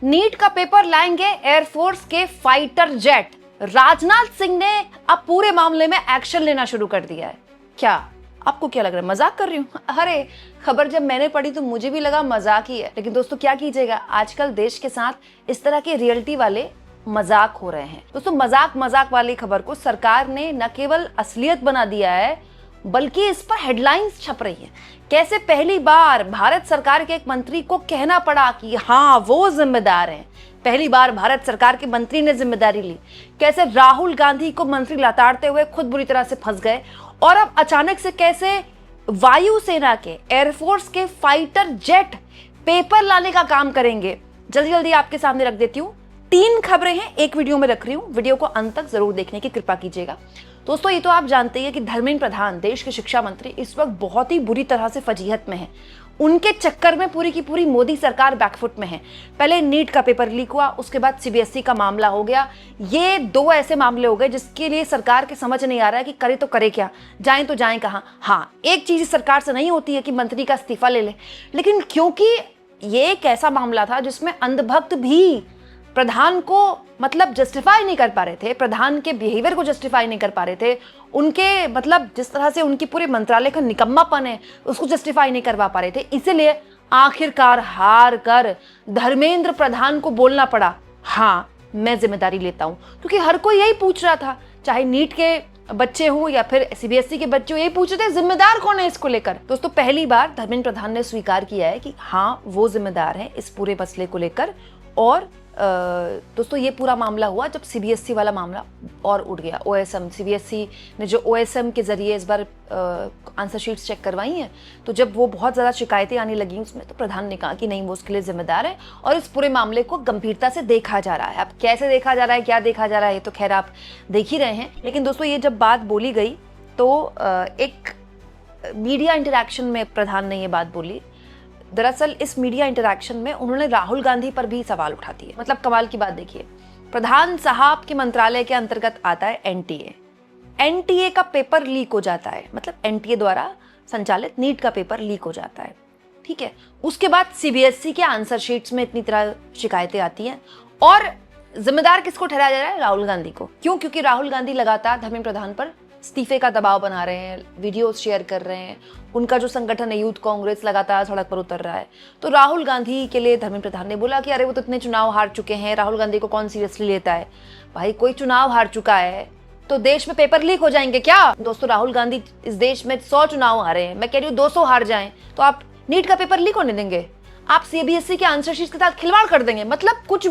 NEET का paper लाएंगे air force के फाइटर जेट। राजनाथ सिंह ने अब पूरे मामले में एक्शन लेना शुरू कर दिया है। क्या आपको क्या लग रहा है, मजाक कर रही हूँ? अरे खबर जब मैंने पढ़ी तो मुझे भी लगा मजाक ही है, लेकिन दोस्तों क्या कीजिएगा, आजकल देश के साथ इस तरह के रियलिटी वाले मजाक हो रहे हैं। दोस्तों मजाक वाली खबर को सरकार ने न केवल असलियत बना दिया है बल्कि इस पर हेडलाइंस छप रही है। कैसे पहली बार भारत सरकार के एक मंत्री को कहना पड़ा कि हाँ वो जिम्मेदार हैं। पहली बार भारत सरकार के मंत्री ने जिम्मेदारी ली। कैसे राहुल गांधी को मंत्री लताड़ते हुए खुद बुरी तरह से फंस गए और अब अचानक से कैसे वायुसेना के एयरफोर्स के फाइटर जेट पेपर लाने का काम करेंगे। जल्दी जल्दी आपके सामने रख देती हूँ। 3 खबरें हैं, एक वीडियो में रख रही हूँ, वीडियो को अंत तक जरूर देखने की कृपा कीजिएगा। दोस्तों ये तो आप जानते हैं कि धर्मेंद्र प्रधान देश के शिक्षा मंत्री इस वक्त बहुत ही बुरी तरह से फजीहत में है। उनके चक्कर में पूरी की पूरी मोदी सरकार बैकफुट में है। पहले नीट का पेपर लीक हुआ, उसके बाद सीबीएसई का मामला हो गया। ये 2 ऐसे मामले हो गए जिसके लिए सरकार के समझ नहीं आ रहा है कि करे तो करे क्या, जाएं तो जाएं कहां। हाँ, एक चीज सरकार से नहीं होती है कि मंत्री का इस्तीफा ले ले, लेकिन क्योंकि ये एक ऐसा मामला था जिसमें अंधभक्त भी प्रधान को मतलब जस्टिफाई नहीं कर पा रहे थे, प्रधान के बिहेवियर को जस्टिफाई नहीं कर पा रहे थे, उनके मतलब जिस तरह से उनकी पूरे मंत्रालय का निकम्मापन है उसको जस्टिफाई नहीं करवा पा रहे थे। इसीलिए आखिरकार हार कर धर्मेंद्र प्रधान को बोलना पड़ा, हाँ मैं जिम्मेदारी लेता हूं। क्योंकि हर कोई यही पूछ रहा था, चाहे नीट के बच्चे हो या फिर सीबीएसई के बच्चे हो, यही पूछ रहे थे जिम्मेदार कौन है इसको लेकर। दोस्तों पहली बार धर्मेंद्र प्रधान ने स्वीकार किया है कि हाँ वो जिम्मेदार है इस पूरे मसले को लेकर। और दोस्तों ये पूरा मामला हुआ जब सीबीएसई वाला मामला और उठ गया। ओएसएम, सीबीएसई ने जो ओएसएम के जरिए इस बार आंसर शीट्स चेक करवाई हैं, तो जब वो बहुत ज़्यादा शिकायतें आने लगी उसमें, तो प्रधान ने कहा कि नहीं वो उसके लिए जिम्मेदार है और इस पूरे मामले को गंभीरता से देखा जा रहा है। अब कैसे देखा जा रहा है, क्या देखा जा रहा है, ये तो खैर आप देख ही रहे हैं। लेकिन दोस्तों ये जब बात बोली गई तो एक मीडिया इंटरेक्शन में प्रधान ने ये बात बोली। दरअसल इस मीडिया इंटरैक्शन में उन्होंने राहुल गांधी पर भी सवाल उठा दिए। मतलब कमाल की बात देखिए, प्रधान साहब के मंत्रालय के अंतर्गत आता है एनटीए। एनटीए का पेपर लीक हो जाता है, मतलब एनटीए द्वारा संचालित नीट का पेपर लीक हो जाता है, ठीक है। उसके बाद सीबीएसई के आंसर शीट्स में इतनी तरह शिकायतें आती हैं और जिम्मेदार किसको ठहराया जा रहा है? राहुल गांधी को। क्यों? क्योंकि राहुल गांधी लगातार धर्मेंद्र प्रधान पर इस्तीफे का दबाव बना रहे हैं, वीडियोस शेयर कर रहे हैं। उनका जो संगठन है यूथ कांग्रेस लगातार सड़क पर उतर रहा है। तो राहुल गांधी के लिए धर्मेंद्र प्रधान ने बोला कि अरे वो तो इतने चुनाव हार चुके हैं, राहुल गांधी को कौन सीरियसली लेता है। भाई कोई चुनाव हार चुका है तो देश में पेपर लीक हो जाएंगे क्या? दोस्तों राहुल गांधी इस देश में 100 चुनाव हारे हैं, मैं कह रही हूँ 200 हार जाएं तो आप नीट का पेपर लीक होने देंगे? आप सीबीएसई के आंसर शीट के साथ खिलवाड़ कर देंगे? मतलब कुछ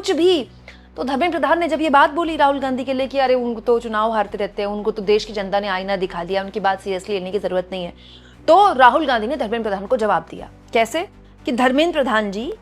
भी। तो धर्मेंद्र प्रधान ने जब ये बात बोली राहुल गांधी के लिए कि अरे उनको तो चुनाव हारते रहते हैं, उनको तो देश की जनता ने आईना दिखा दिया, उनकी बात सीरियसली लेने की जरूरत नहीं है, तो राहुल गांधी ने धर्मेंद्र प्रधान को जवाब दिया। कैसे? कि धर्मेंद्र प्रधान जी,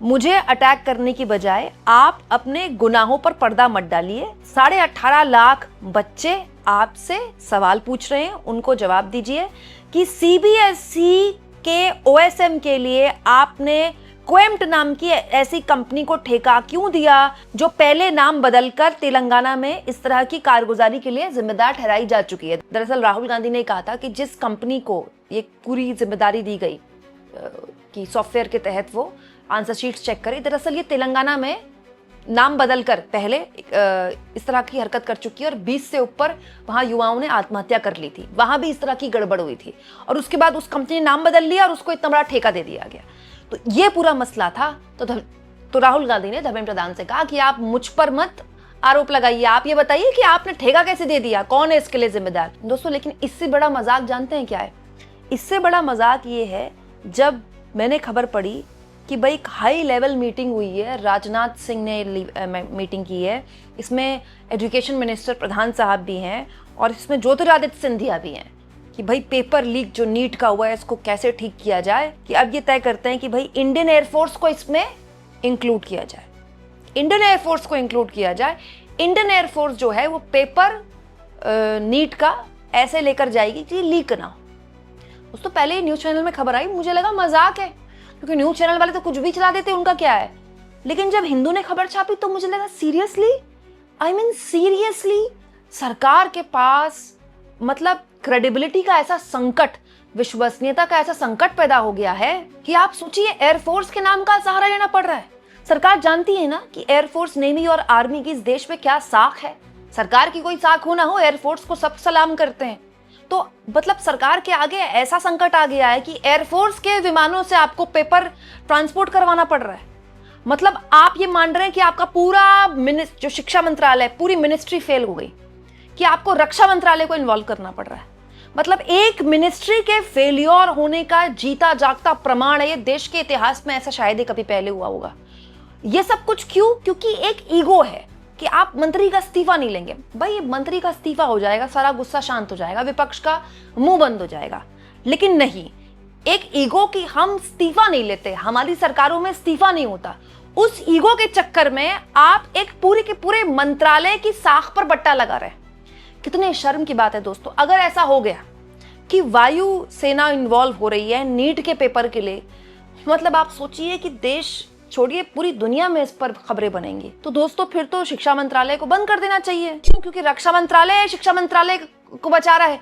मुझे अटैक करने की बजाय आप अपने गुनाहों पर पर्दा मत डालिए। 18.5 लाख बच्चे आपसे सवाल पूछ रहे हैं, उनको जवाब दीजिए कि सीबीएसई के ओएसएम के लिए आपने क्वेम्ट नाम की ऐसी कंपनी को ठेका क्यों दिया जो पहले नाम बदलकर तेलंगाना में इस तरह की कारगुजारी के लिए जिम्मेदार ठहराई जा चुकी है। दरअसल राहुल गांधी ने कहा था कि जिस कंपनी को ये पूरी जिम्मेदारी दी गई कि सॉफ्टवेयर के तहत वो आंसर शीट्स चेक करे, दरअसल ये तेलंगाना में नाम बदलकर पहले इस तरह की हरकत कर चुकी है और 20 से ऊपर वहां युवाओं ने आत्महत्या कर ली थी। वहां भी इस तरह की गड़बड़ हुई थी और उसके बाद उस कंपनी ने नाम बदल लिया और उसको इतना बड़ा ठेका दे दिया गया। तो ये पूरा मसला था। तो राहुल गांधी ने धर्मेंद्र प्रधान से कहा कि आप मुझ पर मत आरोप लगाइए, आप ये बताइए कि आपने ठेका कैसे दे दिया, कौन है इसके लिए जिम्मेदार। दोस्तों लेकिन इससे बड़ा मजाक जानते हैं क्या है? इससे बड़ा मजाक ये है जब मैंने खबर पढ़ी कि भाई एक हाई लेवल मीटिंग हुई है, राजनाथ सिंह ने मीटिंग की है, इसमें एजुकेशन मिनिस्टर प्रधान साहब भी हैं और इसमें ज्योतिरादित्य सिंधिया भी हैं कि भाई पेपर लीक जो नीट का हुआ है इसको कैसे ठीक किया जाए। कि अब ये तय करते हैं कि भाई इंडियन एयरफोर्स को इसमें इंक्लूड किया जाए, इंडियन एयरफोर्स को इंक्लूड किया जाए। इंडियन एयरफोर्स जो है वो पेपर नीट का ऐसे लेकर जाएगी कि लीक ना हो। दोस्तों पहले न्यूज चैनल में खबर आई, मुझे लगा मजाक है क्योंकि न्यूज चैनल वाले तो कुछ भी चला देते, उनका क्या है। लेकिन जब हिंदू ने खबर छापी तो मुझे लगा सीरियसली, आई मीन सीरियसली, सरकार के पास मतलब क्रेडिबिलिटी का ऐसा संकट, विश्वसनीयता का ऐसा संकट पैदा हो गया है कि आप सोचिए एयरफोर्स के नाम का सहारा लेना पड़ रहा है। सरकार जानती है ना कि एयरफोर्स, नेवी और आर्मी की इस देश में क्या साख है। सरकार की कोई साख हो ना हो, एयरफोर्स को सब सलाम करते हैं। तो मतलब सरकार के आगे ऐसा संकट आ गया है कि एयरफोर्स के विमानों से आपको पेपर ट्रांसपोर्ट करवाना पड़ रहा है। मतलब आप ये मान रहे हैं कि आपका पूरा जो शिक्षा मंत्रालय, पूरी मिनिस्ट्री फेल हो गई, कि आपको रक्षा मंत्रालय को इन्वॉल्व करना पड़ रहा है। मतलब एक मिनिस्ट्री के फेलियर होने का जीता जागता प्रमाण है। ये देश के इतिहास में ऐसा शायद ही कभी पहले हुआ होगा। ये सब कुछ क्यों? क्योंकि एक ईगो है कि आप मंत्री का इस्तीफा नहीं लेंगे। भाई मंत्री का इस्तीफा हो जाएगा, सारा गुस्सा शांत हो जाएगा, विपक्ष का मुंह बंद हो जाएगा। लेकिन नहीं, एक ईगो कि हम इस्तीफा नहीं लेते, हमारी सरकारों में इस्तीफा नहीं होता, उस ईगो के चक्कर में आप एक पूरे के पूरे मंत्रालय की साख पर बट्टा लगा रहे हैं। कितने शर्म की बात है दोस्तों। अगर ऐसा हो गया कि वायु सेना इन्वॉल्व हो रही है नीट के पेपर के लिए, मतलब आप सोचिए कि देश छोड़िए पूरी दुनिया में इस पर खबरें बनेंगी। तो दोस्तों फिर तो शिक्षा मंत्रालय को बंद कर देना चाहिए। क्यों? क्योंकि रक्षा मंत्रालय शिक्षा मंत्रालय को बचा रहा है।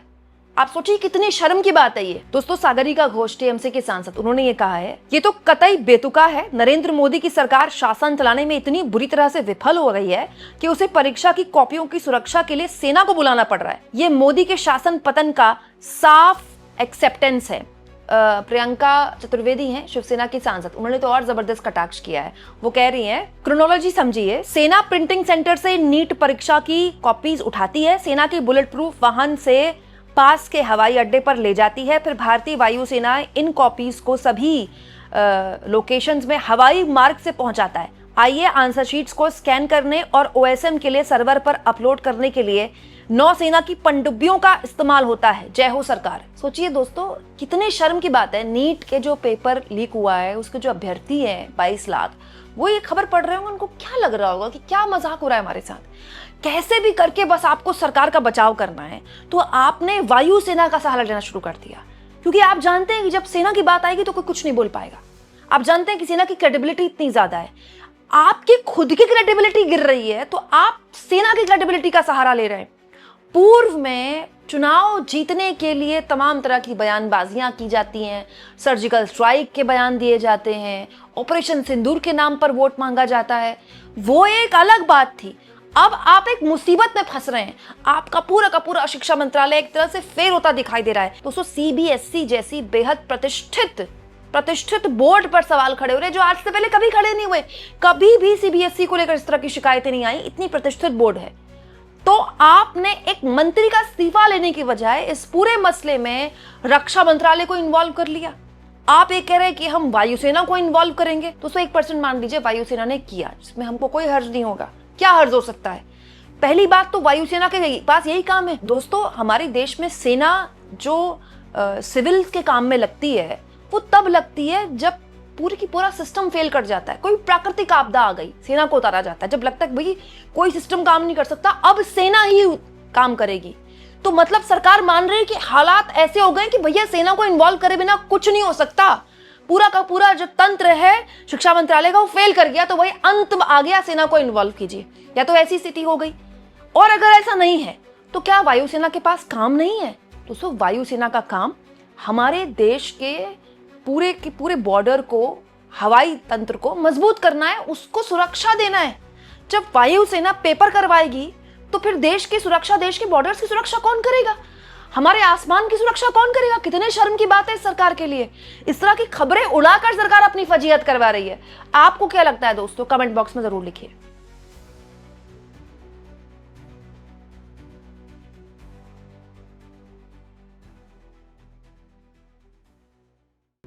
आप सोचिए कितनी शर्म की बात है ये। दोस्तों सागरिका घोष टीएमसी के सांसद, उन्होंने ये कहा है, ये तो कतई बेतुका है। नरेंद्र मोदी की सरकार शासन चलाने में इतनी बुरी तरह से विफल हो रही है कि उसे परीक्षा की कॉपियों की सुरक्षा के लिए सेना को बुलाना पड़ रहा है। ये मोदी के शासन पतन का साफ एक्सेप्टेंस है। प्रियंका चतुर्वेदी हैं शिवसेना की सांसद, उन्होंने तो और जबरदस्त कटाक्ष किया है। वो कह रही हैं, क्रोनोलॉजी समझिए, सेना प्रिंटिंग सेंटर से नीट परीक्षा की कॉपीज उठाती है, सेना की बुलेट प्रूफ वाहन से पास के हवाई अड्डे पर ले जाती है, फिर भारतीय वायुसेना इन कॉपीज को सभी लोकेशंस में हवाई मार्ग से पहुंचाता है। आइए आंसर शीट्स को स्कैन करने और ओएसएम के लिए सर्वर पर अपलोड करने के लिए नौसेना की पनडुब्बियों का इस्तेमाल होता है। जय हो सरकार। सोचिए दोस्तों कितने शर्म की बात है। नीट के जो पेपर लीक हुआ है, उसके जो अभ्यर्थी हैं 22 लाख, वो ये खबर पढ़ रहे होंगे, उनको क्या लग रहा होगा कि क्या मजाक हो रहा है हमारे साथ। कैसे भी करके बस आपको सरकार का बचाव करना है, तो आपने वायुसेना का सहारा लेना शुरू कर दिया। क्योंकि आप जानते हैं कि जब सेना की बात आएगी तो कोई कुछ नहीं बोल पाएगा। आप जानते हैं कि सेना की क्रेडिबिलिटी इतनी ज्यादा है, आपकी खुद की क्रेडिबिलिटी गिर रही है तो आप सेना की क्रेडिबिलिटी का सहारा ले रहे हैं। पूर्व में चुनाव जीतने के लिए तमाम तरह की बयानबाजियां की जाती हैं, सर्जिकल स्ट्राइक के बयान दिए जाते हैं, ऑपरेशन सिंदूर के नाम पर वोट मांगा जाता है, वो एक अलग बात थी। अब आप एक मुसीबत में फंस रहे हैं। आपका पूरा का पूरा शिक्षा मंत्रालय एक तरह से फेल होता दिखाई दे रहा है। दोस्तों सीबीएसई जैसी बेहद प्रतिष्ठित बोर्ड पर सवाल खड़े हो रहे हैं जो आज से पहले कभी खड़े नहीं हुए। कभी भी सीबीएसई को लेकर इस तरह की शिकायतें नहीं आई, इतनी प्रतिष्ठित बोर्ड है। तो आपने एक मंत्री का इस्तीफा लेने की बजाय इस पूरे मसले में रक्षा मंत्रालय को इन्वॉल्व कर लिया। आप ये कह रहे हैं कि हम वायुसेना को इन्वॉल्व करेंगे, तो 1% मान लीजिए वायुसेना ने किया, जिसमें हमको कोई हर्ज नहीं होगा। क्या हर्ज हो सकता है? पहली बात तो वायुसेना के पास यही काम है। दोस्तों हमारे देश में सेना जो सिविल के काम में लगती है वो तब लगती है जब पूरी की पूरा सिस्टम फेल कर जाता है। कोई प्राकृतिक आपदा आ गई, सेना को उतारा जाता है। जब लगता है भाई कोई सिस्टम काम नहीं कर सकता, अब सेना ही काम करेगी। तो मतलब सरकार मान रही है कि हालात ऐसे हो गए कि भैया सेना को इन्वॉल्व करे बिना कुछ नहीं हो सकता। पूरा का पूरा जो तंत्र है शिक्षा मंत्रालय का वो फेल कर गया, तो वही अंत आ गया, सेना को इन्वॉल्व कीजिए। या तो ऐसी स्थिति हो गई। और अगर ऐसा नहीं है तो क्या वायुसेना के पास काम नहीं है? दोस्तों वायुसेना का काम हमारे देश के पूरे बॉर्डर को, हवाई तंत्र को मजबूत करना है, उसको सुरक्षा देना है। जब वायुसेना पेपर करवाएगी तो फिर देश की सुरक्षा, देश के बॉर्डर्स की सुरक्षा कौन करेगा? हमारे आसमान की सुरक्षा कौन करेगा? कितने शर्म की बात है इस सरकार के लिए। इस तरह की खबरें उड़ाकर सरकार अपनी फजीहत करवा रही है। आपको क्या लगता है दोस्तों? कमेंट बॉक्स में जरूर लिखिए।